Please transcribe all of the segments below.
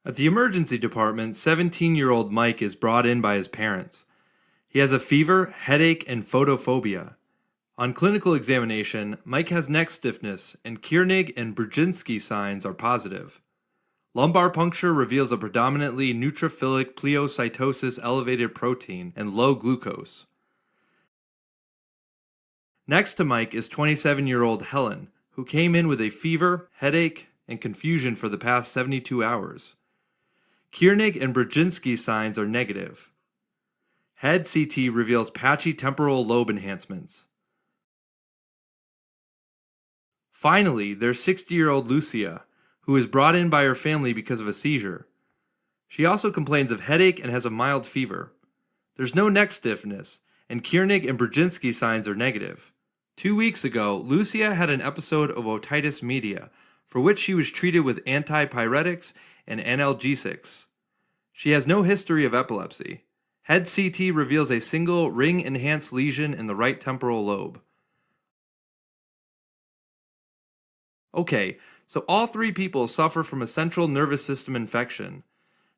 At the emergency department, 17-year-old Mike is brought in by his parents. He has a fever, headache, and photophobia. On clinical examination, Mike has neck stiffness, and Kiernig and Brzezinski signs are positive. Lumbar puncture reveals a predominantly neutrophilic pleocytosis elevated protein and low glucose. Next to Mike is 27-year-old Helen, who came in with a fever, headache, and confusion for the past 72 hours. Kiernig and Brzezinski signs are negative. Head CT reveals patchy temporal lobe enhancements. Finally, there's 60-year-old Lucia, who is brought in by her family because of a seizure. She also complains of headache and has a mild fever. There's no neck stiffness, and Kiernig and Brzezinski signs are negative. 2 weeks ago, Lucia had an episode of otitis media, for which she was treated with antipyretics and analgesics. She has no history of epilepsy. Head CT reveals a single ring-enhanced lesion in the right temporal lobe. Okay, so all three people suffer from a central nervous system infection.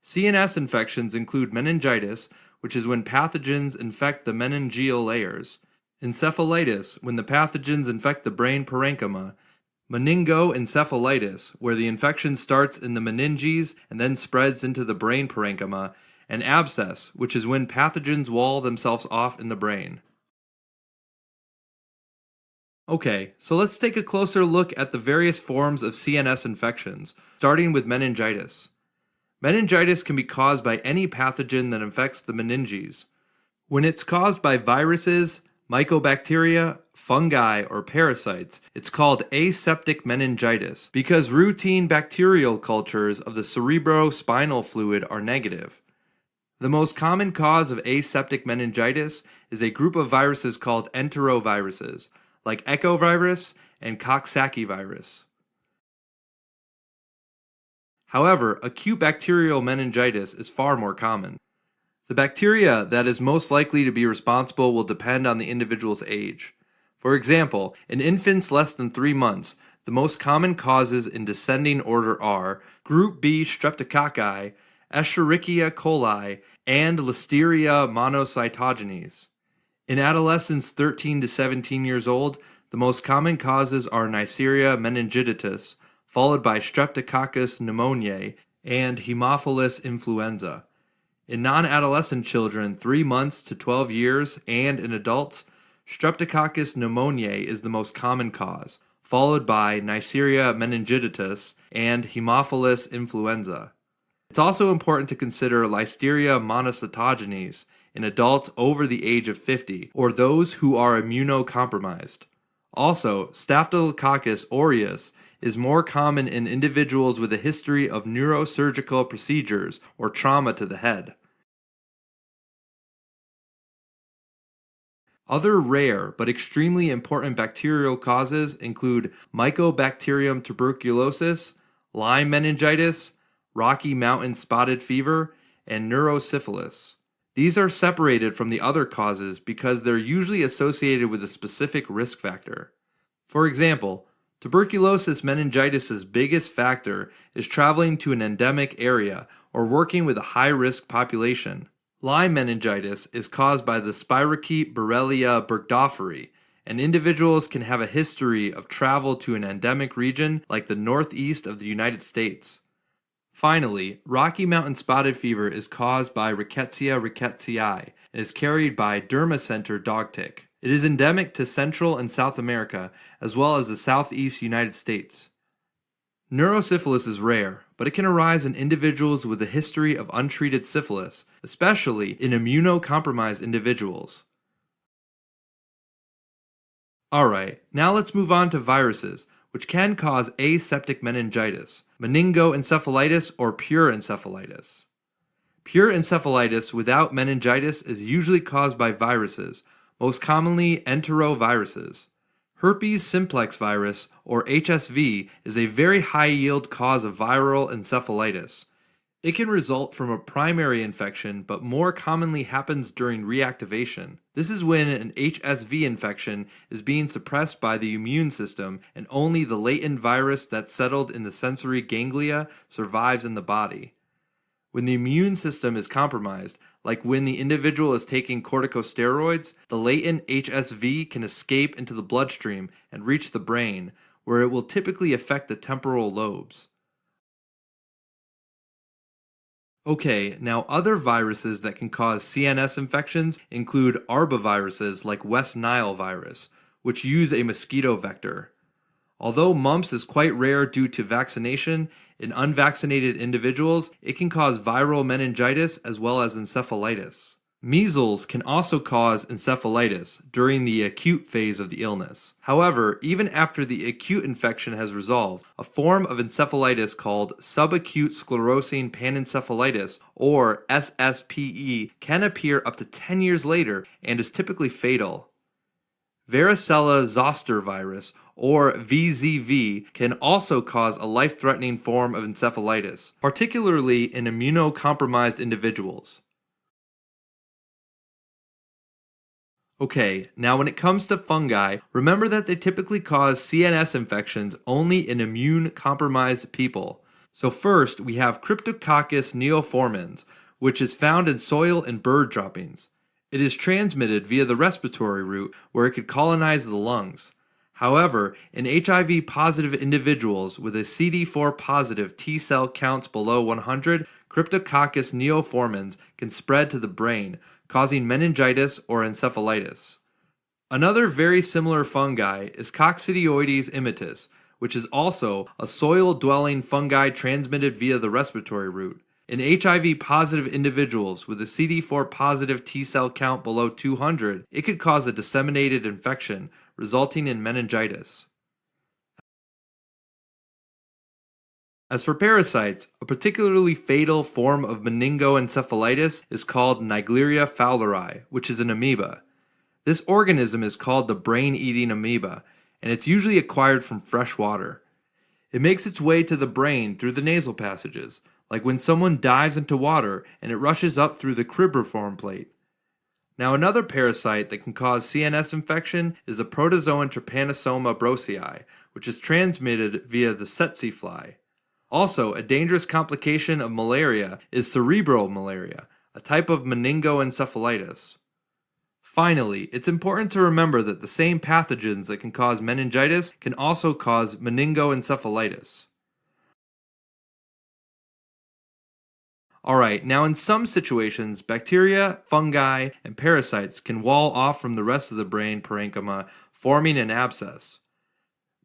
CNS infections include meningitis, which is when pathogens infect the meningeal layers, encephalitis, when the pathogens infect the brain parenchyma, meningoencephalitis, where the infection starts in the meninges and then spreads into the brain parenchyma, and abscess, which is when pathogens wall themselves off in the brain. Okay, so let's take a closer look at the various forms of CNS infections, starting with meningitis. Meningitis can be caused by any pathogen that infects the meninges. When it's caused by viruses, mycobacteria, fungi, or parasites, it's called aseptic meningitis because routine bacterial cultures of the cerebrospinal fluid are negative. The most common cause of aseptic meningitis is a group of viruses called enteroviruses, like echovirus and Coxsackie virus. However, acute bacterial meningitis is far more common. The bacteria that is most likely to be responsible will depend on the individual's age. For example, in infants less than 3 months, the most common causes in descending order are Group B streptococci, Escherichia coli, and Listeria monocytogenes. In adolescents 13 to 17 years old, the most common causes are Neisseria meningitis, followed by Streptococcus pneumoniae and Haemophilus influenza. In non-adolescent children 3 months to 12 years and in adults, Streptococcus pneumoniae is the most common cause, followed by Neisseria meningitis and Haemophilus influenza. It's also important to consider Listeria monocytogenes in adults over the age of 50 or those who are immunocompromised. Also, Staphylococcus aureus is more common in individuals with a history of neurosurgical procedures or trauma to the head. Other rare but extremely important bacterial causes include Mycobacterium tuberculosis, Lyme meningitis, Rocky Mountain spotted fever, and neurosyphilis. These are separated from the other causes because they're usually associated with a specific risk factor. For example, tuberculosis meningitis' biggest factor is traveling to an endemic area or working with a high-risk population. Lyme meningitis is caused by the spirochete Borrelia burgdorferi, and individuals can have a history of travel to an endemic region like the northeast of the United States. Finally, Rocky Mountain spotted fever is caused by Rickettsia rickettsii and is carried by Dermacentor dog tick. It is endemic to Central and South America, as well as the southeast United States. Neurosyphilis is rare, but it can arise in individuals with a history of untreated syphilis, especially in immunocompromised individuals. Alright, now let's move on to viruses, which can cause aseptic meningitis, meningoencephalitis, or pure encephalitis. Pure encephalitis without meningitis is usually caused by viruses, most commonly enteroviruses. Herpes simplex virus, or HSV, is a very high-yield cause of viral encephalitis. It can result from a primary infection, but more commonly happens during reactivation. This is when an HSV infection is being suppressed by the immune system and only the latent virus that settled in the sensory ganglia survives in the body. When the immune system is compromised, like when the individual is taking corticosteroids, the latent HSV can escape into the bloodstream and reach the brain, where it will typically affect the temporal lobes. Okay, now other viruses that can cause CNS infections include arboviruses like West Nile virus, which use a mosquito vector. Although mumps is quite rare due to vaccination, in unvaccinated individuals, it can cause viral meningitis as well as encephalitis. Measles can also cause encephalitis during the acute phase of the illness. However, even after the acute infection has resolved, a form of encephalitis called subacute sclerosing panencephalitis, or SSPE, can appear up to 10 years later and is typically fatal. Varicella zoster virus, or VZV, can also cause a life-threatening form of encephalitis, particularly in immunocompromised individuals. Okay, now when it comes to fungi, remember that they typically cause CNS infections only in immune-compromised people. So first, we have Cryptococcus neoformans, which is found in soil and bird droppings. It is transmitted via the respiratory route where it could colonize the lungs. However, in HIV positive individuals with a CD4 positive T cell counts below 100, Cryptococcus neoformans can spread to the brain, causing meningitis or encephalitis. Another very similar fungi is Coccidioides immitis, which is also a soil-dwelling fungi transmitted via the respiratory route. In HIV positive individuals with a CD4 positive T cell count below 200, it could cause a disseminated infection, resulting in meningitis. As for parasites, a particularly fatal form of meningoencephalitis is called Naegleria fowleri, which is an amoeba. This organism is called the brain-eating amoeba, and it's usually acquired from fresh water. It makes its way to the brain through the nasal passages, like when someone dives into water and it rushes up through the cribriform plate. Now another parasite that can cause CNS infection is the protozoan Trypanosoma brucei, which is transmitted via the tsetse fly. Also, a dangerous complication of malaria is cerebral malaria, a type of meningoencephalitis. Finally, it's important to remember that the same pathogens that can cause meningitis can also cause meningoencephalitis. Alright, now in some situations, bacteria, fungi, and parasites can wall off from the rest of the brain parenchyma, forming an abscess.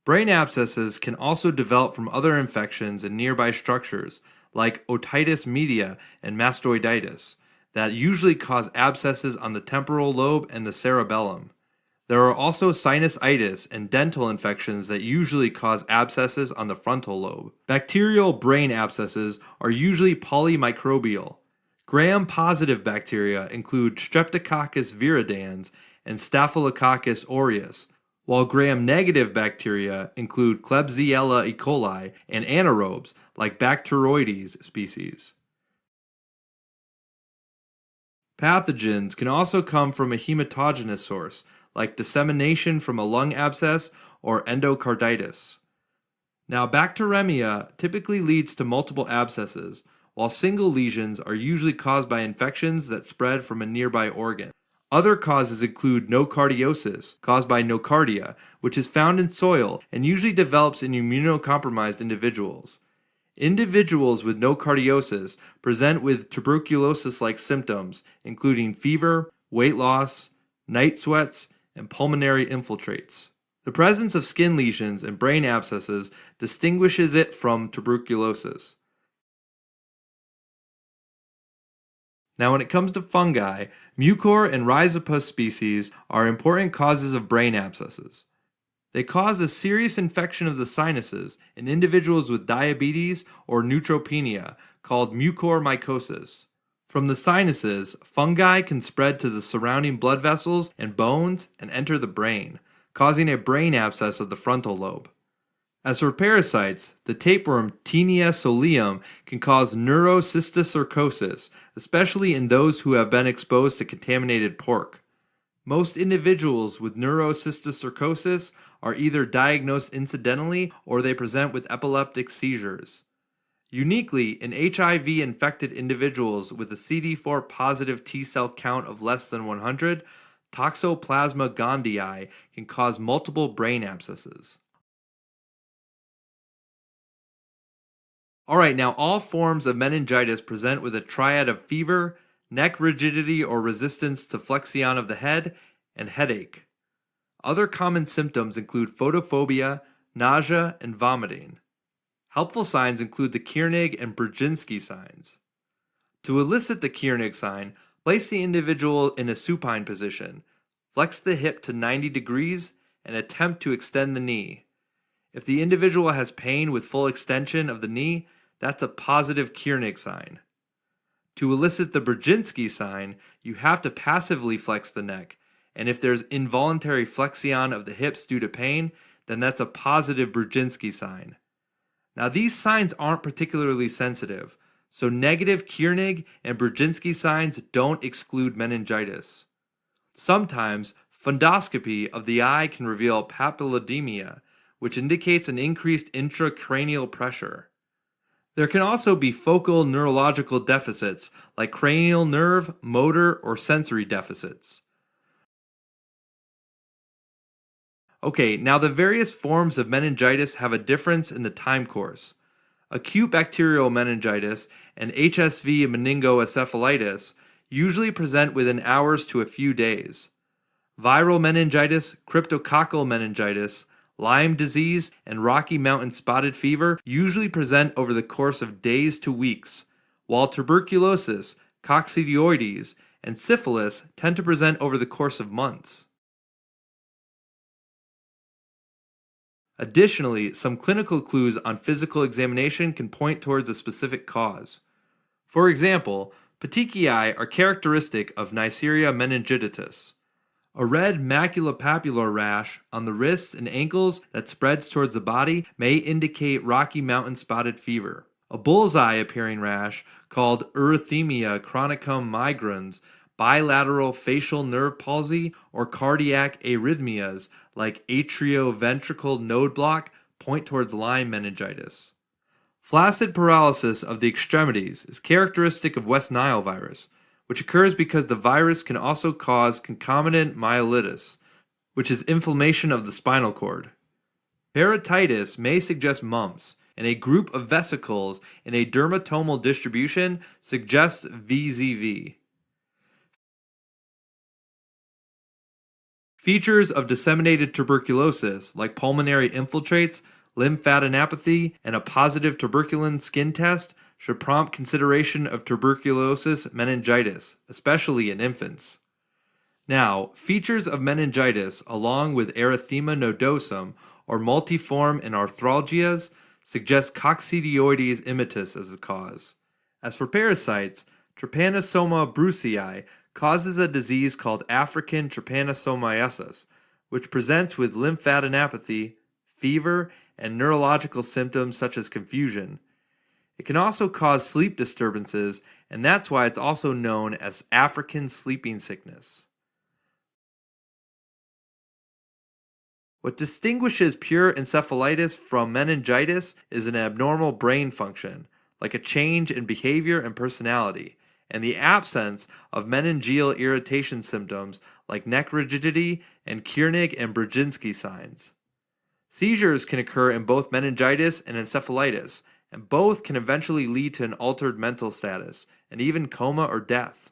Brain abscesses can also develop from other infections in nearby structures, like otitis media and mastoiditis, that usually cause abscesses on the temporal lobe and the cerebellum. There are also sinusitis and dental infections that usually cause abscesses on the frontal lobe. Bacterial brain abscesses are usually polymicrobial. Gram-positive bacteria include Streptococcus viridans and Staphylococcus aureus, while gram-negative bacteria include Klebsiella E. coli and anaerobes like Bacteroides species. Pathogens can also come from a hematogenous source, like dissemination from a lung abscess or endocarditis. Now, bacteremia typically leads to multiple abscesses, while single lesions are usually caused by infections that spread from a nearby organ. Other causes include nocardiosis, caused by nocardia, which is found in soil and usually develops in immunocompromised individuals. Individuals with nocardiosis present with tuberculosis-like symptoms, including fever, weight loss, night sweats, and pulmonary infiltrates. The presence of skin lesions and brain abscesses distinguishes it from tuberculosis. Now, when it comes to fungi, Mucor and Rhizopus species are important causes of brain abscesses. They cause a serious infection of the sinuses in individuals with diabetes or neutropenia called mucormycosis. From the sinuses, fungi can spread to the surrounding blood vessels and bones and enter the brain, causing a brain abscess of the frontal lobe. As for parasites, the tapeworm Taenia solium can cause neurocysticercosis, especially in those who have been exposed to contaminated pork. Most individuals with neurocysticercosis are either diagnosed incidentally or they present with epileptic seizures. Uniquely, in HIV infected individuals with a CD4 positive T cell count of less than 100, Toxoplasma gondii can cause multiple brain abscesses. Alright, now all forms of meningitis present with a triad of fever, neck rigidity or resistance to flexion of the head, and headache. Other common symptoms include photophobia, nausea, and vomiting. Helpful signs include the Kiernig and Brzezinski signs. To elicit the Kiernig sign, place the individual in a supine position, flex the hip to 90 degrees, and attempt to extend the knee. If the individual has pain with full extension of the knee, that's a positive Kiernig sign. To elicit the Brzezinski sign, you have to passively flex the neck, and if there's involuntary flexion of the hips due to pain, then that's a positive Brzezinski sign. Now, these signs aren't particularly sensitive, so negative Kiernig and Brzezinski signs don't exclude meningitis. Sometimes, fundoscopy of the eye can reveal papilledemia, which indicates an increased intracranial pressure. There can also be focal neurological deficits like cranial nerve, motor, or sensory deficits. Okay, now the various forms of meningitis have a difference in the time course. Acute bacterial meningitis and HSV meningoencephalitis usually present within hours to a few days. Viral meningitis, cryptococcal meningitis, Lyme disease, and Rocky Mountain spotted fever usually present over the course of days to weeks, while tuberculosis, coccidioides, and syphilis tend to present over the course of months. Additionally, some clinical clues on physical examination can point towards a specific cause. For example, petechiae are characteristic of Neisseria meningitis, a red maculopapular rash on the wrists and ankles that spreads towards the body may indicate Rocky Mountain spotted fever. A bullseye appearing rash called erythemia chronicum migrans, bilateral facial nerve palsy, or cardiac arrhythmias like atrioventricular node block point towards Lyme meningitis. Flaccid paralysis of the extremities is characteristic of West Nile virus, which occurs because the virus can also cause concomitant myelitis, which is inflammation of the spinal cord. Parotitis may suggest mumps, and a group of vesicles in a dermatomal distribution suggests VZV. Features of disseminated tuberculosis, like pulmonary infiltrates, lymphadenopathy, and a positive tuberculin skin test, should prompt consideration of tuberculosis meningitis, especially in infants. Now, features of meningitis, along with erythema nodosum or multiform and arthralgias, suggest coccidioides immitis as the cause. As for parasites, Trypanosoma brucei causes a disease called African trypanosomiasis, which presents with lymphadenopathy, fever, and neurological symptoms such as confusion. It can also cause sleep disturbances, and that's why it's also known as African sleeping sickness. What distinguishes pure encephalitis from meningitis is an abnormal brain function, like a change in behavior and personality, and the absence of meningeal irritation symptoms like neck rigidity and Kiernig and Brzezinski signs. Seizures can occur in both meningitis and encephalitis, and both can eventually lead to an altered mental status, and even coma or death.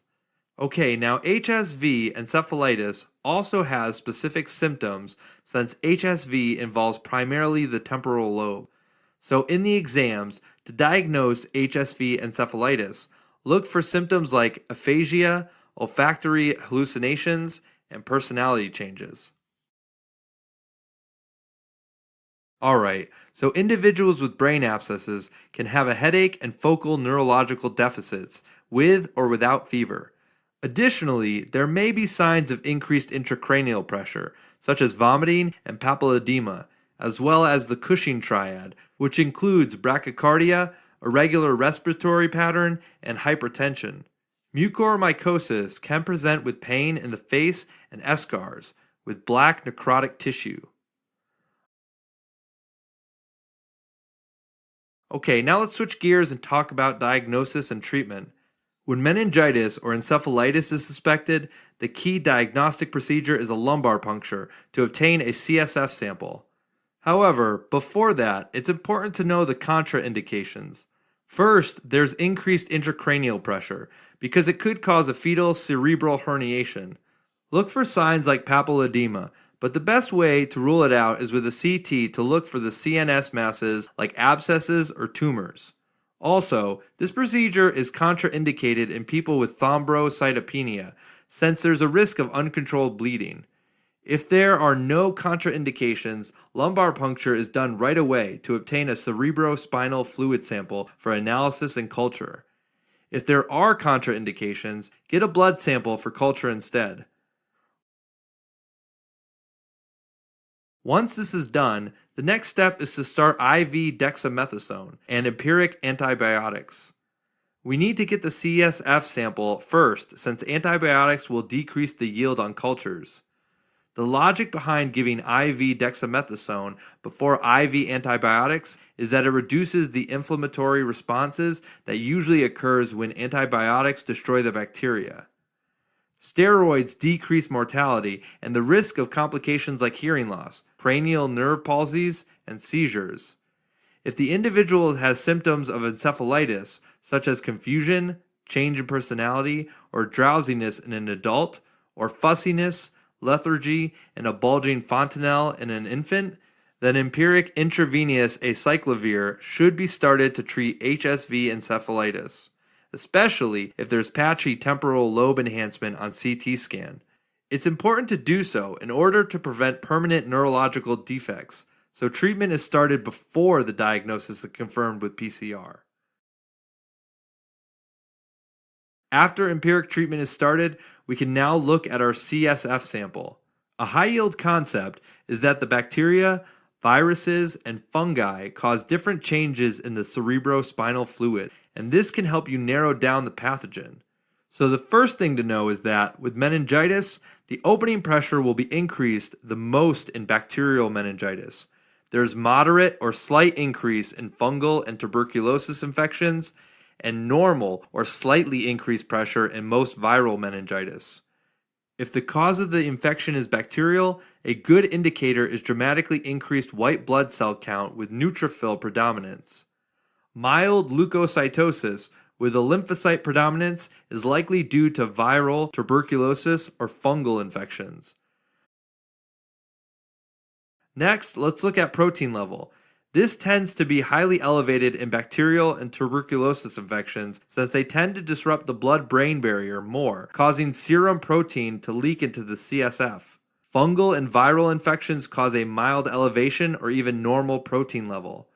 Okay, now HSV encephalitis also has specific symptoms since HSV involves primarily the temporal lobe. So in the exams, to diagnose HSV encephalitis, look for symptoms like aphasia, olfactory hallucinations, and personality changes. Alright, so individuals with brain abscesses can have a headache and focal neurological deficits with or without fever. Additionally, there may be signs of increased intracranial pressure, such as vomiting and papilledema, as well as the Cushing triad, which includes brachycardia, irregular respiratory pattern, and hypertension. Mucormycosis can present with pain in the face and eschars, with black necrotic tissue. Okay, now let's switch gears and talk about diagnosis and treatment. When meningitis or encephalitis is suspected, the key diagnostic procedure is a lumbar puncture to obtain a CSF sample. However, before that, it's important to know the contraindications. First, there's increased intracranial pressure because it could cause a fetal cerebral herniation. Look for signs like papilledema, but the best way to rule it out is with a CT to look for the CNS masses like abscesses or tumors. Also, this procedure is contraindicated in people with thrombocytopenia since there's a risk of uncontrolled bleeding. If there are no contraindications, lumbar puncture is done right away to obtain a cerebrospinal fluid sample for analysis and culture. If there are contraindications, get a blood sample for culture instead. Once this is done, the next step is to start IV dexamethasone and empiric antibiotics. We need to get the CSF sample first since antibiotics will decrease the yield on cultures. The logic behind giving IV dexamethasone before IV antibiotics is that it reduces the inflammatory responses that usually occurs when antibiotics destroy the bacteria. Steroids decrease mortality and the risk of complications like hearing loss, cranial nerve palsies, and seizures. If the individual has symptoms of encephalitis, such as confusion, change in personality, or drowsiness in an adult, or fussiness, lethargy, and a bulging fontanelle in an infant, then empiric intravenous acyclovir should be started to treat HSV encephalitis, especially if there's patchy temporal lobe enhancement on CT scan. It's important to do so in order to prevent permanent neurological defects, so treatment is started before the diagnosis is confirmed with PCR. After empiric treatment is started, we can now look at our CSF sample. A high yield concept is that the bacteria, viruses, and fungi cause different changes in the cerebrospinal fluid, and this can help you narrow down the pathogen. So the first thing to know is that with meningitis, the opening pressure will be increased the most in bacterial meningitis. There's moderate or slight increase in fungal and tuberculosis infections, and normal or slightly increased pressure in most viral meningitis. If the cause of the infection is bacterial, a good indicator is dramatically increased white blood cell count with neutrophil predominance. Mild leukocytosis with a lymphocyte predominance is likely due to viral, tuberculosis, or fungal infections. Next, let's look at protein level. This tends to be highly elevated in bacterial and tuberculosis infections since they tend to disrupt the blood-brain barrier more, causing serum protein to leak into the CSF. Fungal and viral infections cause a mild elevation or even normal protein level.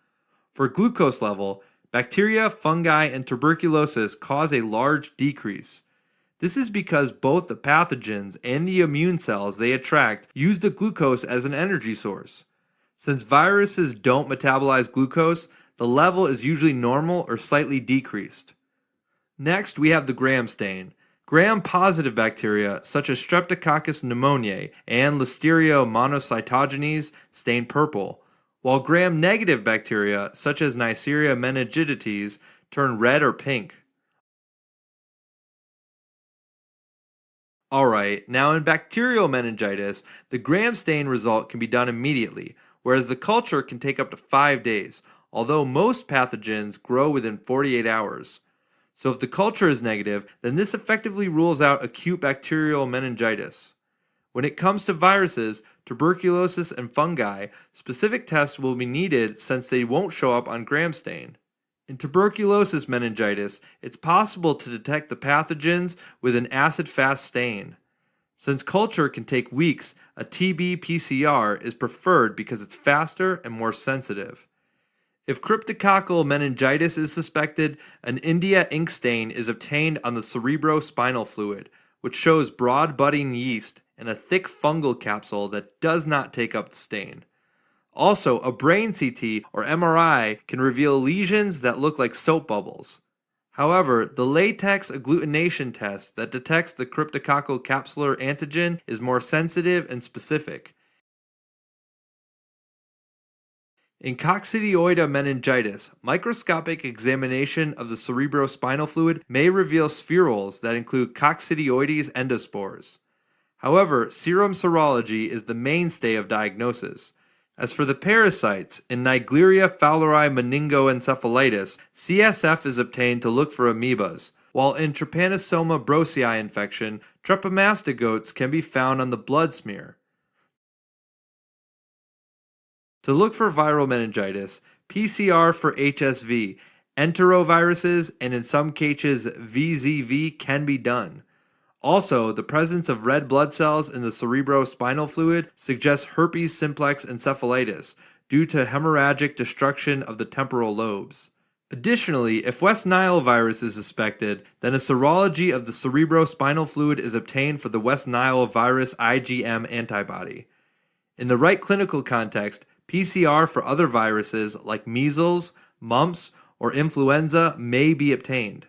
For glucose level, bacteria, fungi, and tuberculosis cause a large decrease. This is because both the pathogens and the immune cells they attract use the glucose as an energy source. Since viruses don't metabolize glucose, the level is usually normal or slightly decreased. Next, we have the Gram stain. Gram-positive bacteria such as Streptococcus pneumoniae and Listeria monocytogenes stain purple, while Gram-negative bacteria such as Neisseria meningitis turn red or pink. Alright, now in bacterial meningitis, the Gram stain result can be done immediately, whereas the culture can take up to 5 days, although most pathogens grow within 48 hours. So if the culture is negative, then this effectively rules out acute bacterial meningitis. When it comes to viruses, tuberculosis, and fungi, specific tests will be needed since they won't show up on Gram stain. In tuberculosis meningitis, it's possible to detect the pathogens with an acid-fast stain. Since culture can take weeks, a TB PCR is preferred because it's faster and more sensitive. If cryptococcal meningitis is suspected, an India ink stain is obtained on the cerebrospinal fluid, which shows broad budding yeast and a thick fungal capsule that does not take up the stain. Also, a brain CT or MRI can reveal lesions that look like soap bubbles. However, the latex agglutination test that detects the cryptococcal capsular antigen is more sensitive and specific. In coccidioida meningitis, microscopic examination of the cerebrospinal fluid may reveal spherules that include coccidioides endospores. However, serum serology is the mainstay of diagnosis. As for the parasites, in Naegleria fowleri meningoencephalitis, CSF is obtained to look for amoebas, while in Trypanosoma brucei infection, trypanomastogotes can be found on the blood smear. To look for viral meningitis, PCR for HSV, enteroviruses, and in some cases VZV can be done. Also, the presence of red blood cells in the cerebrospinal fluid suggests herpes simplex encephalitis due to hemorrhagic destruction of the temporal lobes. Additionally, if West Nile virus is suspected, then a serology of the cerebrospinal fluid is obtained for the West Nile virus IgM antibody. In the right clinical context, PCR for other viruses like measles, mumps, or influenza may be obtained.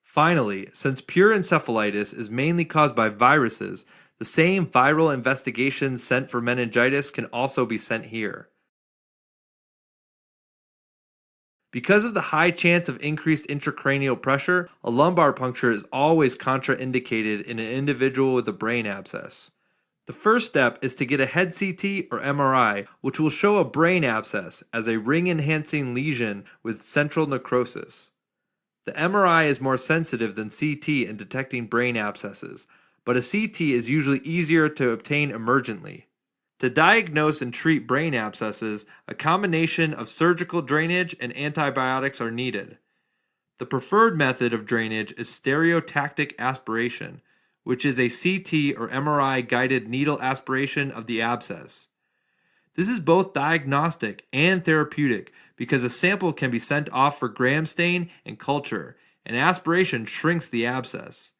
Finally, since pure encephalitis is mainly caused by viruses, the same viral investigations sent for meningitis can also be sent here. Because of the high chance of increased intracranial pressure, a lumbar puncture is always contraindicated in an individual with a brain abscess. The first step is to get a head CT or MRI, which will show a brain abscess as a ring-enhancing lesion with central necrosis. The MRI is more sensitive than CT in detecting brain abscesses, but a CT is usually easier to obtain emergently. To diagnose and treat brain abscesses, a combination of surgical drainage and antibiotics are needed. The preferred method of drainage is stereotactic aspiration, which is a CT or MRI guided needle aspiration of the abscess. This is both diagnostic and therapeutic because a sample can be sent off for gram stain and culture, and aspiration shrinks the abscess.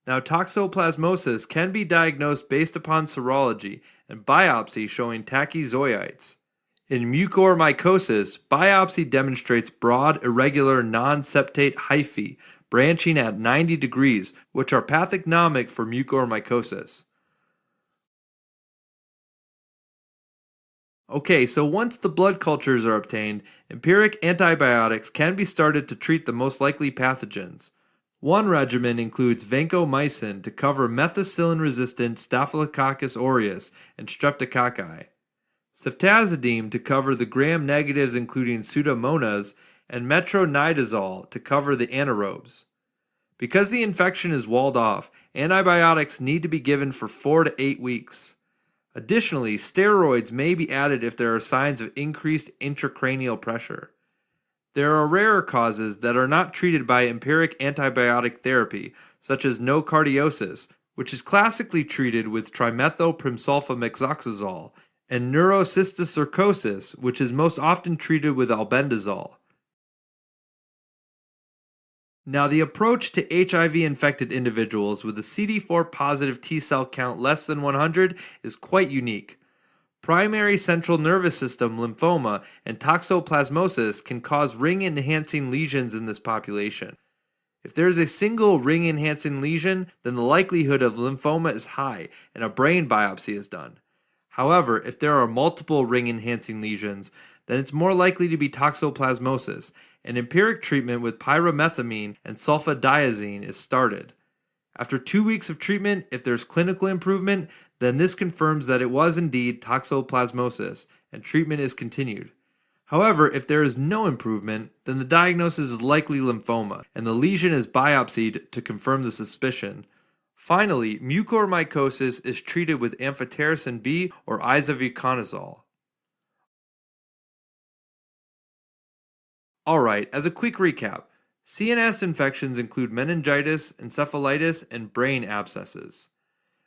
Now, toxoplasmosis can be diagnosed based upon serology and biopsy showing tachyzoites. In mucormycosis, biopsy demonstrates broad, irregular, non-septate hyphae branching at 90 degrees, which are pathognomic for mucormycosis. Okay, so once the blood cultures are obtained, empiric antibiotics can be started to treat the most likely pathogens. One regimen includes vancomycin to cover methicillin-resistant Staphylococcus aureus and streptococci, ceftazidime to cover the gram-negatives including Pseudomonas, and metronidazole to cover the anaerobes. Because the infection is walled off, antibiotics need to be given for 4 to 8 weeks. Additionally, steroids may be added if there are signs of increased intracranial pressure. There are rarer causes that are not treated by empiric antibiotic therapy, such as nocardiosis, which is classically treated with trimethylprimsulfametoxazole, and neurocysticercosis, which is most often treated with albendazole. Now, the approach to HIV-infected individuals with a CD4 positive T cell count less than 100 is quite unique. Primary central nervous system lymphoma and toxoplasmosis can cause ring-enhancing lesions in this population. If there is a single ring-enhancing lesion, then the likelihood of lymphoma is high and a brain biopsy is done. However, if there are multiple ring-enhancing lesions, then it's more likely to be toxoplasmosis, and empiric treatment with pyrimethamine and sulfadiazine is started. After 2 weeks of treatment, if there's clinical improvement, then this confirms that it was indeed toxoplasmosis, and treatment is continued. However, if there is no improvement, then the diagnosis is likely lymphoma, and the lesion is biopsied to confirm the suspicion. Finally, mucormycosis is treated with amphotericin B or isovuconazole. Alright, as a quick recap, CNS infections include meningitis, encephalitis, and brain abscesses.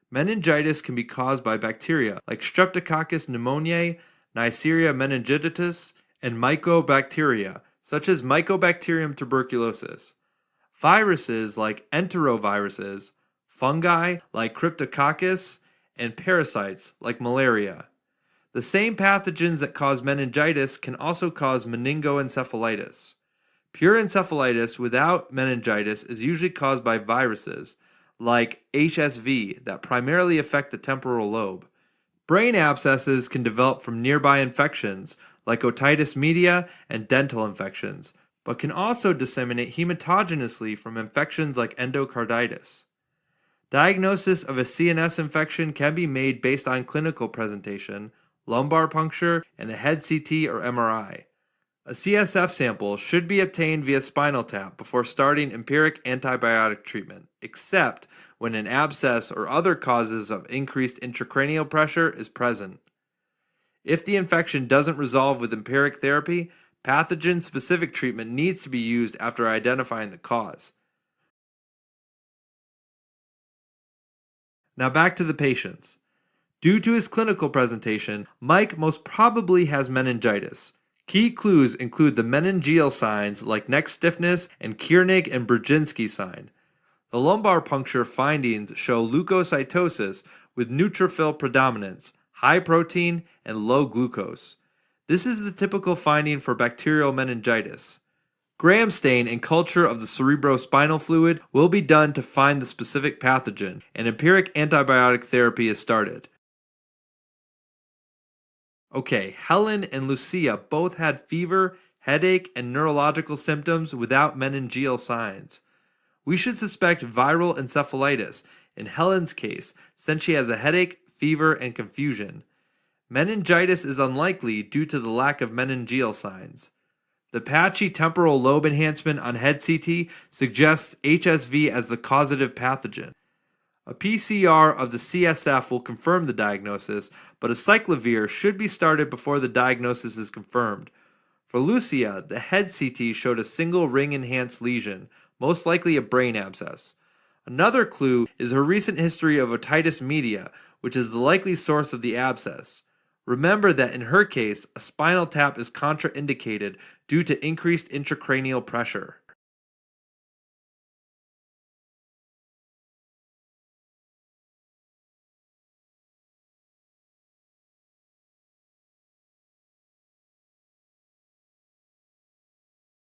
Meningitis can be caused by bacteria like Streptococcus pneumoniae, Neisseria meningitis, and mycobacteria, such as Mycobacterium tuberculosis. Viruses like enteroviruses, fungi like Cryptococcus, and parasites like malaria. The same pathogens that cause meningitis can also cause meningoencephalitis. Pure encephalitis without meningitis is usually caused by viruses, like HSV, that primarily affect the temporal lobe. Brain abscesses can develop from nearby infections, like otitis media and dental infections, but can also disseminate hematogenously from infections like endocarditis. Diagnosis of a CNS infection can be made based on clinical presentation, lumbar puncture, and a head CT or MRI. A CSF sample should be obtained via spinal tap before starting empiric antibiotic treatment, except when an abscess or other causes of increased intracranial pressure is present. If the infection doesn't resolve with empiric therapy, pathogen-specific treatment needs to be used after identifying the cause. Now back to the patients. Due to his clinical presentation, Mike most probably has meningitis. Key clues include the meningeal signs like neck stiffness and Kiernig and Brzezinski sign. The lumbar puncture findings show leukocytosis with neutrophil predominance, high protein, and low glucose. This is the typical finding for bacterial meningitis. Gram stain and culture of the cerebrospinal fluid will be done to find the specific pathogen, and empiric antibiotic therapy is started. Okay, Helen and Lucia both had fever, headache, and neurological symptoms without meningeal signs. We should suspect viral encephalitis in Helen's case, since she has a headache, fever, and confusion. Meningitis is unlikely due to the lack of meningeal signs. The patchy temporal lobe enhancement on head CT suggests HSV as the causative pathogen. A PCR of the CSF will confirm the diagnosis, but a cyclovir should be started before the diagnosis is confirmed. For Lucia, the head CT showed a single ring-enhanced lesion, most likely a brain abscess. Another clue is her recent history of otitis media, which is the likely source of the abscess. Remember that in her case, a spinal tap is contraindicated due to increased intracranial pressure.